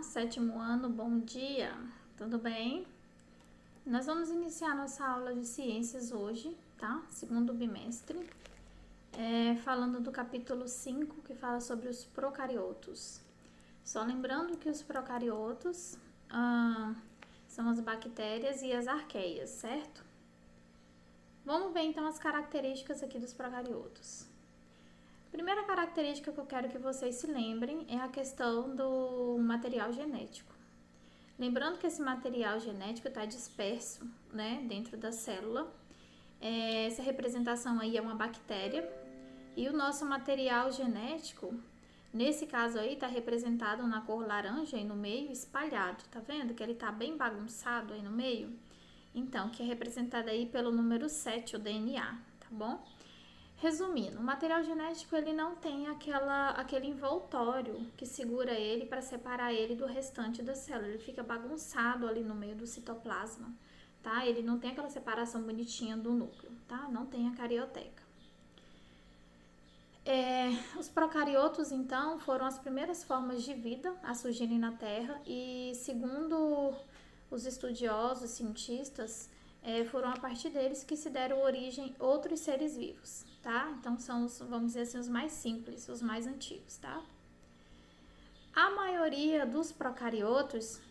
Sétimo ano, bom dia, tudo bem? Nós vamos iniciar nossa aula de ciências hoje, tá? Segundo bimestre, falando do capítulo 5, que fala sobre os procariotos. Só lembrando que os procariotos são as bactérias e as arqueias, certo? Vamos ver então as características aqui dos procariotos. Primeira característica que eu quero que vocês se lembrem é a questão do material genético. Lembrando que esse material genético está disperso, né, dentro da célula. Essa representação aí é uma bactéria e o nosso material genético, nesse caso aí, está representado na cor laranja aí no meio, espalhado, tá vendo? Que ele está bem bagunçado aí no meio. Então, que é representado aí pelo número 7, o DNA, tá bom? Resumindo, o material genético ele não tem aquele envoltório que segura ele para separar ele do restante da célula. Ele fica bagunçado ali no meio do citoplasma, tá? Ele não tem aquela separação bonitinha do núcleo, tá? Não tem a carioteca. Os procariotos, então, foram as primeiras formas de vida a surgirem na Terra e, segundo os estudiosos, cientistas, foram a partir deles que se deram origem outros seres vivos, tá? Então são os, vamos dizer assim, os mais simples, os mais antigos, tá? A maioria dos procariotos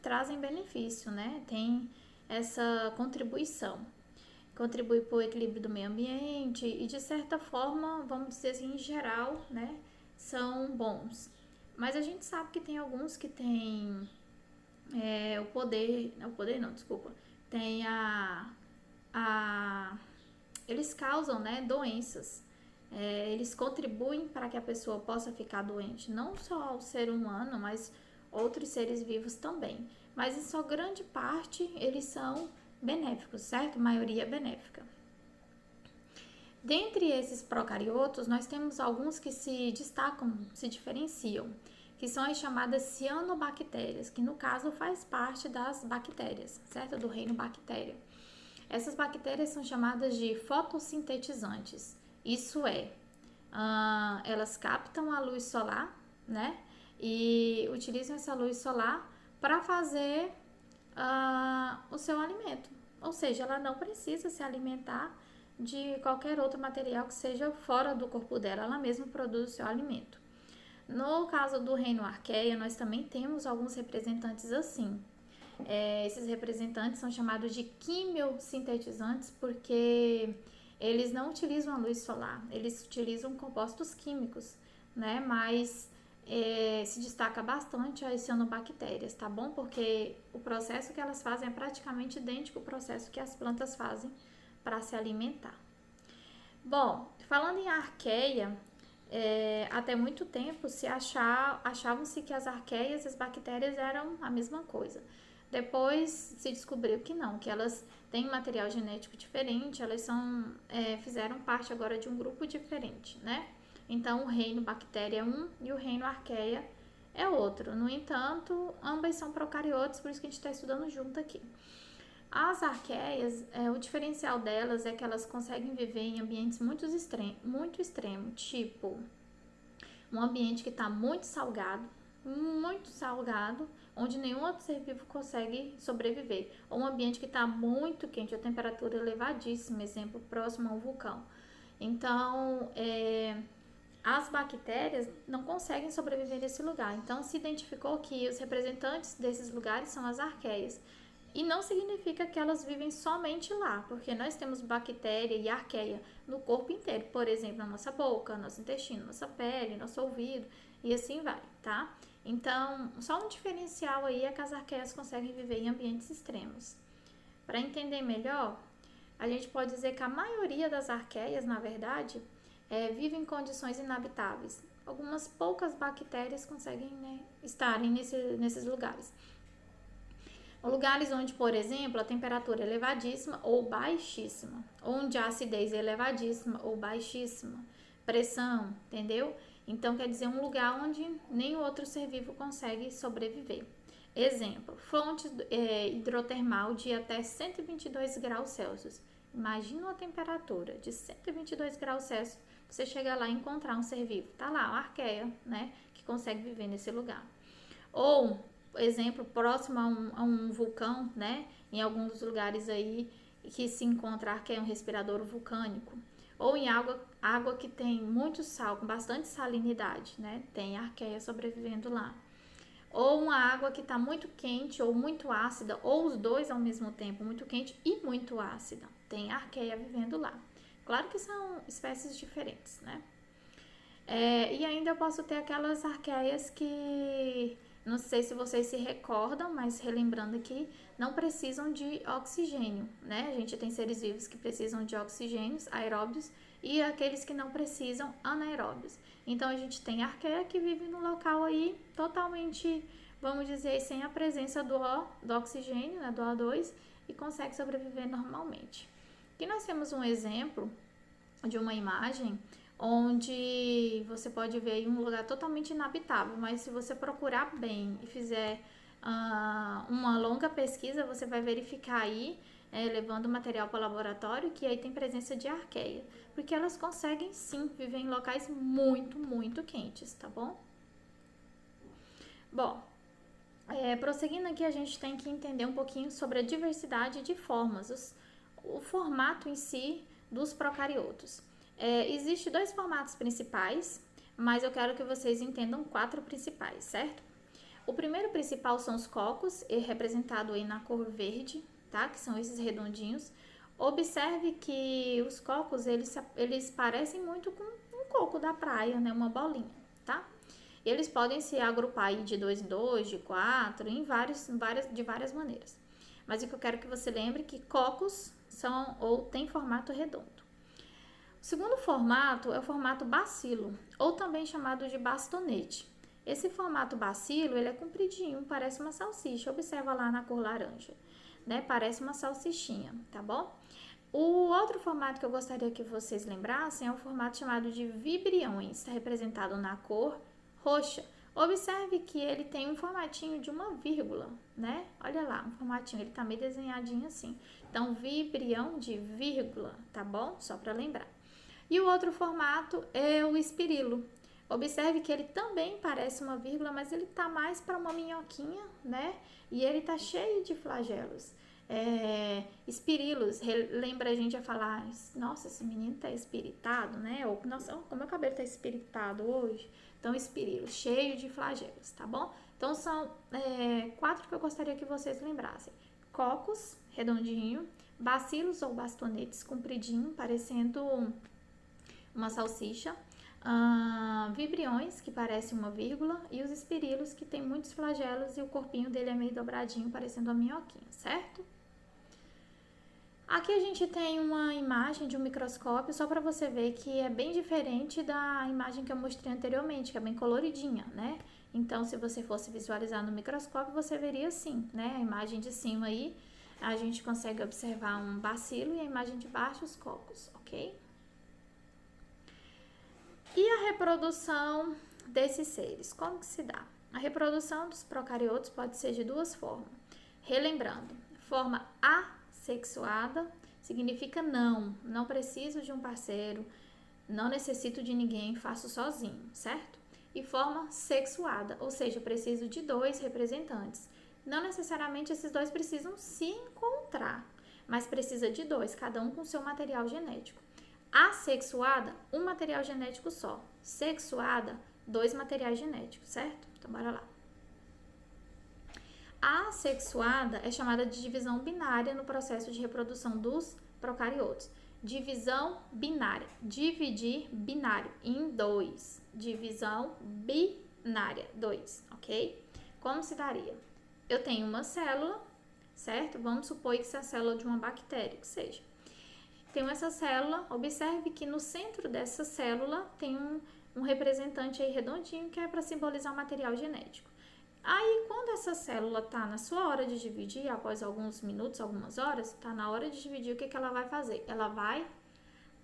trazem benefício, né? Tem essa contribuição. Contribui para o equilíbrio do meio ambiente e, de certa forma, vamos dizer assim, em geral, né? São bons. Mas a gente sabe que tem alguns que têm tem eles causam, né, doenças. Eles contribuem para que a pessoa possa ficar doente, não só o ser humano, mas outros seres vivos também. Mas em sua grande parte eles são benéficos, certo? A maioria é benéfica. Dentre esses procariotos, nós temos alguns que se destacam, se diferenciam, que são as chamadas cianobactérias, que no caso faz parte das bactérias, certo? Do reino bactéria. Essas bactérias são chamadas de fotossintetizantes. Isso é, elas captam a luz solar, né? E utilizam essa luz solar para fazer o seu alimento. Ou seja, ela não precisa se alimentar de qualquer outro material que seja fora do corpo dela. Ela mesma produz o seu alimento. No caso do reino arqueia, nós também temos alguns representantes assim. Esses representantes são chamados de quimiosintetizantes porque eles não utilizam a luz solar, eles utilizam compostos químicos, né? Mas se destaca bastante as cianobactérias, tá bom? Porque o processo que elas fazem é praticamente idêntico ao processo que as plantas fazem para se alimentar. Bom, falando em arqueia, até muito tempo achavam-se que as arqueias e as bactérias eram a mesma coisa. Depois se descobriu que não, que elas têm material genético diferente, elas fizeram parte agora de um grupo diferente, né? Então o reino bactéria é um e o reino arqueia é outro. No entanto, ambas são procariotos, por isso que a gente está estudando junto aqui. As arqueias, o diferencial delas é que elas conseguem viver em ambientes muito extremos, tipo um ambiente que está muito salgado, onde nenhum outro ser vivo consegue sobreviver, ou um ambiente que está muito quente, a temperatura elevadíssima, exemplo, próximo a um vulcão. Então, as bactérias não conseguem sobreviver nesse lugar. Então, se identificou que os representantes desses lugares são as arqueias. E não significa que elas vivem somente lá, porque nós temos bactéria e arqueia no corpo inteiro, por exemplo, na nossa boca, nosso intestino, nossa pele, nosso ouvido, e assim vai, tá? Então, só um diferencial aí é que as arqueias conseguem viver em ambientes extremos. Para entender melhor, a gente pode dizer que a maioria das arqueias, na verdade, vive em condições inabitáveis. Algumas poucas bactérias conseguem, né, estarem nesses lugares. Lugares onde, por exemplo, a temperatura é elevadíssima ou baixíssima, onde a acidez é elevadíssima ou baixíssima, pressão, entendeu? Então, quer dizer, um lugar onde nenhum outro ser vivo consegue sobreviver. Exemplo, fonte hidrotermal de até 122 graus Celsius. Imagina uma temperatura de 122 graus Celsius você chegar lá e encontrar um ser vivo. Tá lá, uma arqueia, né? Que consegue viver nesse lugar. Ou, exemplo, próximo a um vulcão, né? Em alguns lugares aí que se encontra a arqueia, um respirador vulcânico. Ou em água que tem muito sal, com bastante salinidade, né? Tem arqueia sobrevivendo lá. Ou uma água que está muito quente ou muito ácida, ou os dois ao mesmo tempo, muito quente e muito ácida. Tem arqueia vivendo lá. Claro que são espécies diferentes, né? E ainda eu posso ter aquelas arqueias que, não sei se vocês se recordam, mas relembrando aqui, não precisam de oxigênio, né? A gente tem seres vivos que precisam de oxigênios aeróbios e aqueles que não precisam, anaeróbios. Então a gente tem arqueia que vive no local aí totalmente, vamos dizer, sem a presença do oxigênio, né, do O2, e consegue sobreviver normalmente. Aqui nós temos um exemplo de uma imagem onde você pode ver um lugar totalmente inabitável, mas se você procurar bem e fizer uma longa pesquisa, você vai verificar aí, levando material para o laboratório, que aí tem presença de arqueia, porque elas conseguem sim viver em locais muito, muito quentes, tá bom? Bom, prosseguindo aqui, a gente tem que entender um pouquinho sobre a diversidade de formas, o formato em si dos procariotos. Existem 2 formatos principais, mas eu quero que vocês entendam 4 principais, certo? O primeiro principal são os cocos, representado aí na cor verde, tá? Que são esses redondinhos. Observe que os cocos, eles parecem muito com um coco da praia, né? Uma bolinha, tá? Eles podem se agrupar aí de 2 em 2, de 4, de várias maneiras. Mas o que eu quero que você lembre é que cocos têm formato redondo. O segundo formato é o formato bacilo, ou também chamado de bastonete. Esse formato bacilo, ele é compridinho, parece uma salsicha. Observa lá na cor laranja, né? Parece uma salsichinha, tá bom? O outro formato que eu gostaria que vocês lembrassem é o formato chamado de vibriões, está representado na cor roxa. Observe que ele tem um formatinho de uma vírgula, né? Olha lá, um formatinho, ele tá meio desenhadinho assim. Então, vibrião de vírgula, tá bom? Só para lembrar. E o outro formato é o espirilo. Observe que ele também parece uma vírgula, mas ele tá mais para uma minhoquinha, né? E ele tá cheio de flagelos. Espirilos, lembra a gente a falar, nossa, esse menino tá espiritado, né? Ou, nossa, como meu cabelo tá espiritado hoje. Então, espirilos, cheio de flagelos, tá bom? Então, são 4 que eu gostaria que vocês lembrassem. Cocos, redondinho, bacilos ou bastonetes, compridinho, parecendo uma salsicha, vibriões, que parece uma vírgula, e os espirilos, que tem muitos flagelos e o corpinho dele é meio dobradinho, parecendo uma minhoquinha, certo? Aqui a gente tem uma imagem de um microscópio, só para você ver que é bem diferente da imagem que eu mostrei anteriormente, que é bem coloridinha, né? Então, se você fosse visualizar no microscópio, você veria assim, né? A imagem de cima aí, a gente consegue observar um bacilo e a imagem de baixo, os cocos, ok? E a reprodução desses seres, como que se dá? A reprodução dos procariotos pode ser de 2 formas. Relembrando, forma assexuada significa não preciso de um parceiro, não necessito de ninguém, faço sozinho, certo? E forma sexuada, ou seja, preciso de 2 representantes. Não necessariamente esses 2 precisam se encontrar, mas precisa de 2, cada um com seu material genético. Assexuada, um material genético só. Sexuada, 2 materiais genéticos, certo? Então, bora lá. A assexuada é chamada de divisão binária no processo de reprodução dos procariotos. Divisão binária. Dividir binário em 2. Divisão binária, 2, ok? Como se daria? Eu tenho uma célula, certo? Vamos supor que essa é a célula de uma bactéria, que seja. Tenho essa célula, observe que no centro dessa célula tem um representante aí redondinho que é para simbolizar o material genético. Aí, quando essa célula está na sua hora de dividir, após alguns minutos, algumas horas, está na hora de dividir, o que ela vai fazer? Ela vai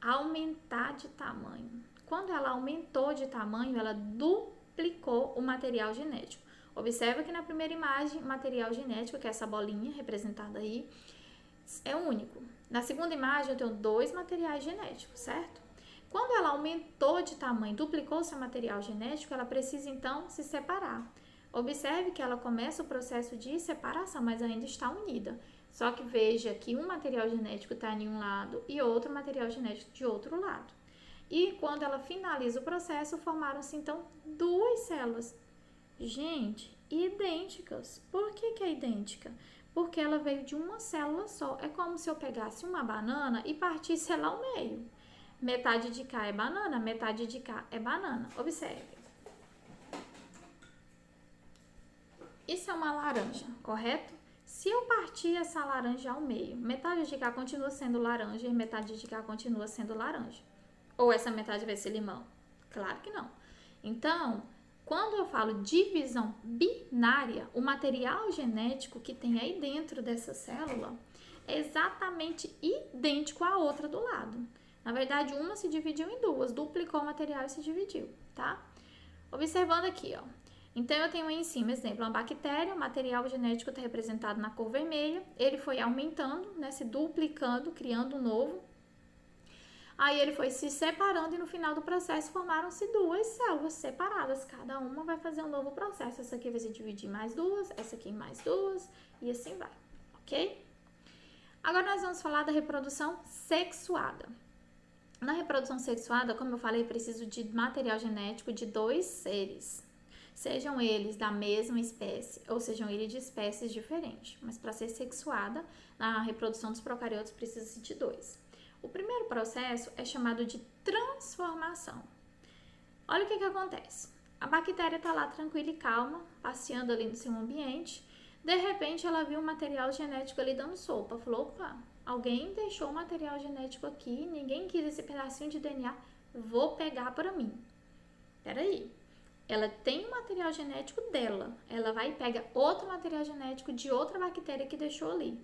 aumentar de tamanho. Quando ela aumentou de tamanho, ela duplicou o material genético. Observa que na primeira imagem, o material genético, que é essa bolinha representada aí, é único. Na segunda imagem, eu tenho 2 materiais genéticos, certo? Quando ela aumentou de tamanho, duplicou seu material genético, ela precisa então se separar. Observe que ela começa o processo de separação, mas ainda está unida. Só que veja que um material genético está em um lado e outro material genético de outro lado. E quando ela finaliza o processo, formaram-se então duas células. Gente, idênticas. Por que é idêntica? Porque ela veio de uma célula só. É como se eu pegasse uma banana e partisse ela ao meio. Metade de cá é banana, metade de cá é banana. Observe. Isso é uma laranja, correto? Se eu partir essa laranja ao meio, metade de cá continua sendo laranja e metade de cá continua sendo laranja. Ou essa metade vai ser limão? Claro que não. Então, quando eu falo divisão binária, o material genético que tem aí dentro dessa célula é exatamente idêntico à outra do lado. Na verdade, uma se dividiu em duas, duplicou o material e se dividiu, tá? Observando aqui, ó. Então, eu tenho aí em cima, exemplo, uma bactéria, o material genético está representado na cor vermelha, ele foi aumentando, né, se duplicando, criando um novo. Aí ele foi se separando e no final do processo formaram-se duas células separadas. Cada uma vai fazer um novo processo. Essa aqui vai se dividir em mais duas, essa aqui em mais duas e assim vai, ok? Agora nós vamos falar da reprodução sexuada. Na reprodução sexuada, como eu falei, preciso de material genético de dois seres. Sejam eles da mesma espécie ou sejam eles de espécies diferentes. Mas para ser sexuada, na reprodução dos procariotos precisa-se de dois. O primeiro processo é chamado de transformação. Olha o que acontece. A bactéria está lá tranquila e calma, passeando ali no seu ambiente. De repente, ela viu um material genético ali dando sopa. Falou, opa, alguém deixou o material genético aqui, ninguém quis esse pedacinho de DNA, vou pegar para mim. Peraí. Ela tem o material genético dela. Ela vai e pega outro material genético de outra bactéria que deixou ali.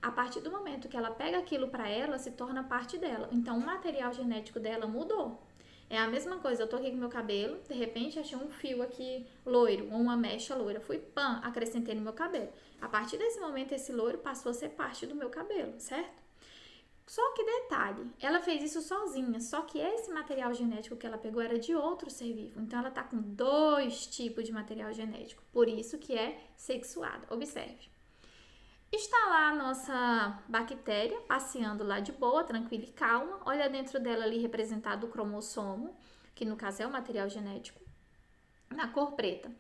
A partir do momento que ela pega aquilo para ela, se torna parte dela. Então, o material genético dela mudou. É a mesma coisa, eu tô aqui com meu cabelo, de repente achei um fio aqui loiro, ou uma mecha loira. Fui, pã, acrescentei no meu cabelo. A partir desse momento, esse loiro passou a ser parte do meu cabelo, certo? Só que detalhe, ela fez isso sozinha, só que esse material genético que ela pegou era de outro ser vivo. Então, ela tá com dois tipos de material genético, por isso que é sexuada. Observe. Está lá a nossa bactéria, passeando lá de boa, tranquila e calma. Olha dentro dela ali representado o cromossomo, que no caso é o material genético, na cor preta.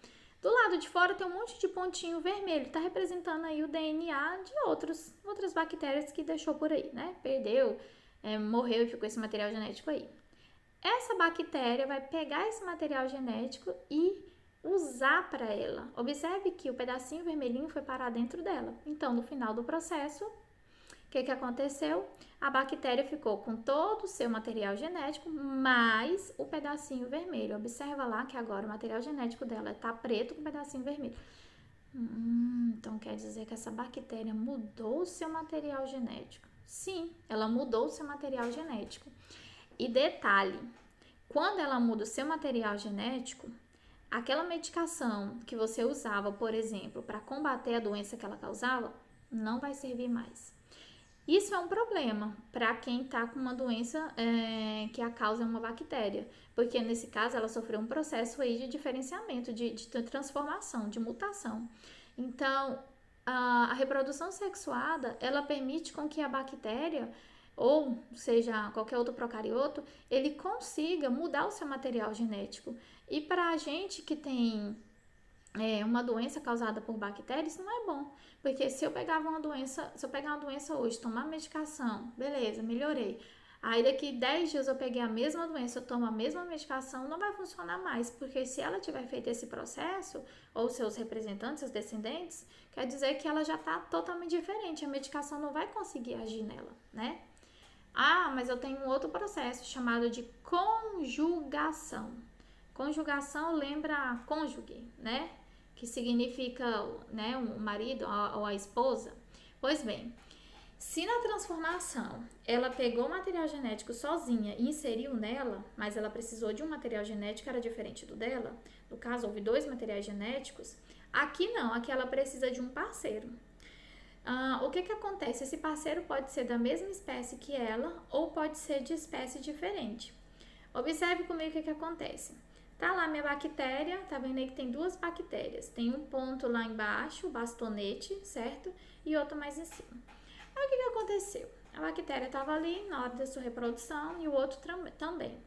Do lado de fora tem um monte de pontinho vermelho, está representando aí o DNA de outras bactérias que deixou por aí, né? Perdeu, morreu e ficou esse material genético aí. Essa bactéria vai pegar esse material genético e usar para ela. Observe que o pedacinho vermelhinho foi parar dentro dela. Então, no final do processo, o que aconteceu? A bactéria ficou com todo o seu material genético, mais o pedacinho vermelho. Observa lá que agora o material genético dela está preto com o pedacinho vermelho. Então, quer dizer que essa bactéria mudou o seu material genético. Sim, ela mudou o seu material genético. E detalhe, quando ela muda o seu material genético, aquela medicação que você usava, por exemplo, para combater a doença que ela causava, não vai servir mais. Isso é um problema para quem está com uma doença que a causa é uma bactéria, porque nesse caso ela sofreu um processo aí de diferenciamento, de transformação, de mutação. Então, a reprodução sexuada, ela permite com que a bactéria, ou seja, qualquer outro procarioto, ele consiga mudar o seu material genético. E para a gente que tem uma doença causada por bactérias, isso não é bom. Porque se eu pegar uma doença hoje, tomar medicação, beleza, melhorei. Aí daqui 10 dias eu peguei a mesma doença, eu tomo a mesma medicação, não vai funcionar mais. Porque se ela tiver feito esse processo, ou seus representantes, seus descendentes, quer dizer que ela já está totalmente diferente. A medicação não vai conseguir agir nela, né? Ah, mas eu tenho um outro processo chamado de conjugação. Conjugação lembra cônjuge, né? Que significa, né, o marido ou a esposa. Pois bem, se na transformação ela pegou o material genético sozinha e inseriu nela, mas ela precisou de um material genético que era diferente do dela, no caso houve dois materiais genéticos, aqui não, aqui ela precisa de um parceiro. O que acontece? Esse parceiro pode ser da mesma espécie que ela ou pode ser de espécie diferente. Observe comigo o que acontece. Tá lá minha bactéria, tá vendo aí que tem duas bactérias. Tem um ponto lá embaixo, o bastonete, certo? E outro mais em cima. Aí o que aconteceu? A bactéria estava ali na hora da sua reprodução e o outro também.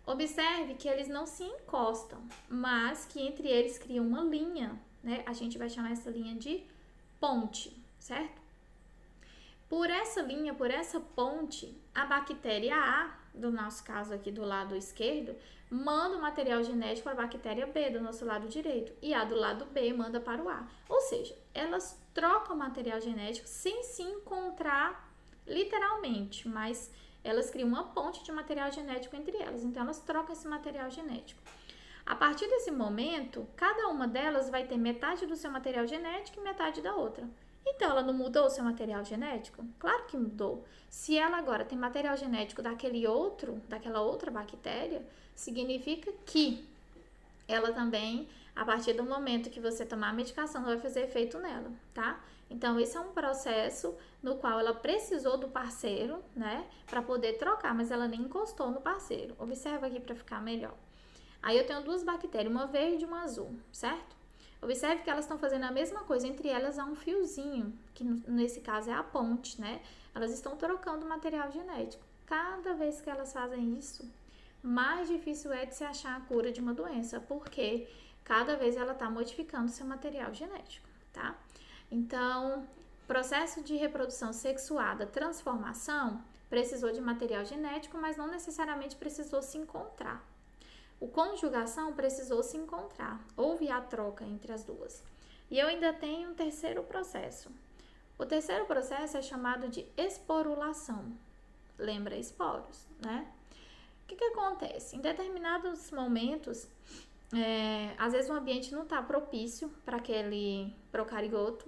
Observe que eles não se encostam, mas que entre eles criam uma linha, né? A gente vai chamar essa linha de ponte, certo? Por essa linha, por essa ponte, a bactéria A, do nosso caso aqui do lado esquerdo, manda o material genético para a bactéria B do nosso lado direito e a do lado B manda para o A. Ou seja, elas trocam material genético sem se encontrar literalmente, mas elas criam uma ponte de material genético entre elas. Então, elas trocam esse material genético. A partir desse momento, cada uma delas vai ter metade do seu material genético e metade da outra. Então, ela não mudou o seu material genético? Claro que mudou. Se ela agora tem material genético daquela outra bactéria, significa que ela também, a partir do momento que você tomar a medicação, não vai fazer efeito nela, tá? Então, esse é um processo no qual ela precisou do parceiro, né, para poder trocar, mas ela nem encostou no parceiro. Observa aqui para ficar melhor. Aí eu tenho duas bactérias, uma verde e uma azul, certo? Observe que elas estão fazendo a mesma coisa, entre elas há um fiozinho, que nesse caso é a ponte, né? Elas estão trocando material genético. Cada vez que elas fazem isso, mais difícil é de se achar a cura de uma doença, porque cada vez ela está modificando seu material genético, tá? Então, processo de reprodução sexuada, transformação, precisou de material genético, mas não necessariamente precisou se encontrar. O conjugação precisou se encontrar, houve a troca entre as duas. E eu ainda tenho um terceiro processo. O terceiro processo é chamado de esporulação. Lembra esporos, né? O que acontece? Em determinados momentos, às vezes o ambiente não está propício para aquele procariota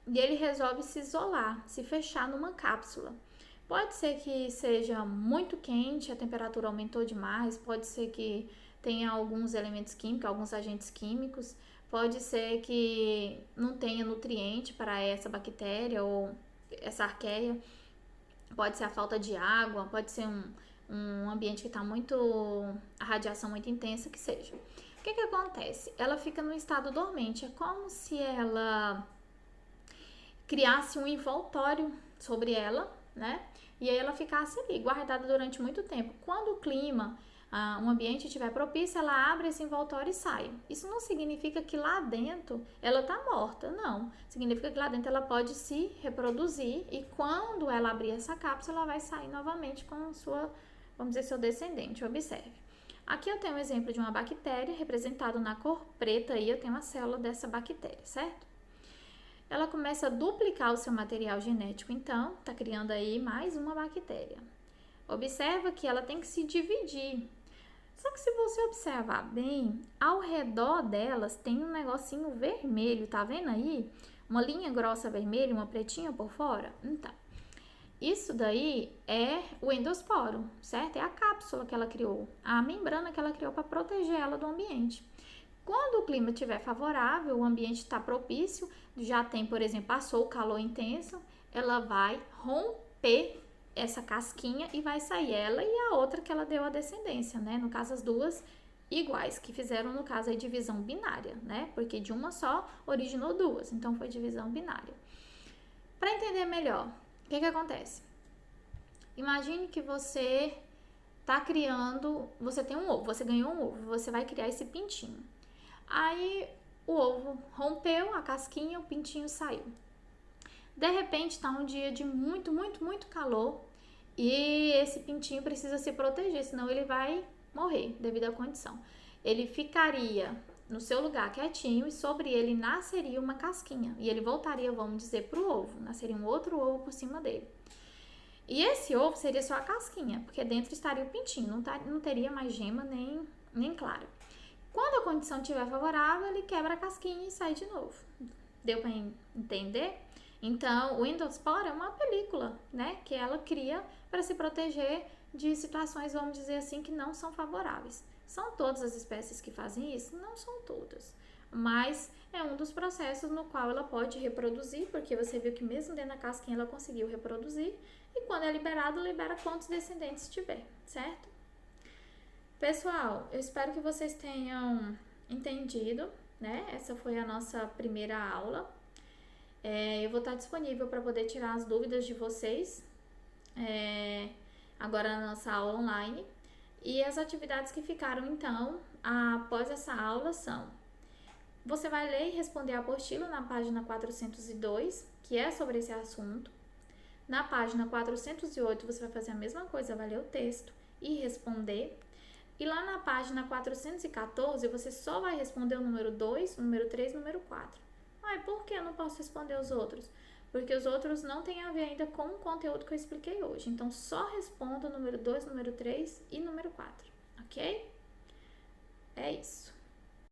e ele resolve se isolar, se fechar numa cápsula. Pode ser que seja muito quente, a temperatura aumentou demais, pode ser que tenha alguns elementos químicos, alguns agentes químicos, pode ser que não tenha nutriente para essa bactéria ou essa arqueia, pode ser a falta de água, pode ser um ambiente que está a radiação muito intensa, que seja. O que acontece? Ela fica no estado dormente, é como se ela criasse um envoltório sobre ela, né? E aí ela ficasse ali, guardada durante muito tempo. Quando o clima, um ambiente estiver propício, ela abre esse envoltório e sai. Isso não significa que lá dentro ela está morta, não. Significa que lá dentro ela pode se reproduzir e quando ela abrir essa cápsula, ela vai sair novamente com seu descendente. Observe. Aqui eu tenho um exemplo de uma bactéria, representado na cor preta, aí eu tenho uma célula dessa bactéria, certo? Ela começa a duplicar o seu material genético, então, está criando aí mais uma bactéria. Observa que ela tem que se dividir. Só que se você observar bem, ao redor delas tem um negocinho vermelho, tá vendo aí? Uma linha grossa vermelha, uma pretinha por fora? Então, isso daí é o endosporo, certo? É a cápsula que ela criou, a membrana que ela criou para proteger ela do ambiente. Quando o clima estiver favorável, o ambiente está propício, já tem, por exemplo, passou o calor intenso, ela vai romper essa casquinha e vai sair ela e a outra que ela deu a descendência, né? No caso, as duas iguais, que fizeram, no caso, a divisão binária, né? Porque de uma só originou duas, então foi divisão binária. Para entender melhor, o que acontece? Imagine que você está criando, você tem um ovo, você ganhou um ovo, você vai criar esse pintinho. Aí o ovo rompeu a casquinha, o pintinho saiu. De repente está um dia de muito, muito, muito calor e esse pintinho precisa se proteger, senão ele vai morrer devido à condição. Ele ficaria no seu lugar quietinho e sobre ele nasceria uma casquinha e ele voltaria, vamos dizer, para o ovo, nasceria um outro ovo por cima dele. E esse ovo seria só a casquinha, porque dentro estaria o pintinho, não teria mais gema nem clara. Quando a condição estiver favorável, ele quebra a casquinha e sai de novo. Deu para entender? Então, o endosporo é uma película, né, que ela cria para se proteger de situações, vamos dizer assim, que não são favoráveis. São todas as espécies que fazem isso? Não são todas. Mas é um dos processos no qual ela pode reproduzir, porque você viu que mesmo dentro da casquinha ela conseguiu reproduzir. E quando é liberado, libera quantos descendentes tiver, certo? Pessoal, eu espero que vocês tenham entendido, né? Essa foi a nossa primeira aula. Eu vou estar disponível para poder tirar as dúvidas de vocês agora na nossa aula online. E as atividades que ficaram, então, após essa aula são: você vai ler e responder a apostila na página 402, que é sobre esse assunto. Na página 408, você vai fazer a mesma coisa, vai ler o texto e responder. E lá na página 414, você só vai responder o número 2, número 3 e número 4. Por que eu não posso responder os outros? Porque os outros não têm a ver ainda com o conteúdo que eu expliquei hoje. Então, só responda o número 2, número 3 e número 4, ok? É isso.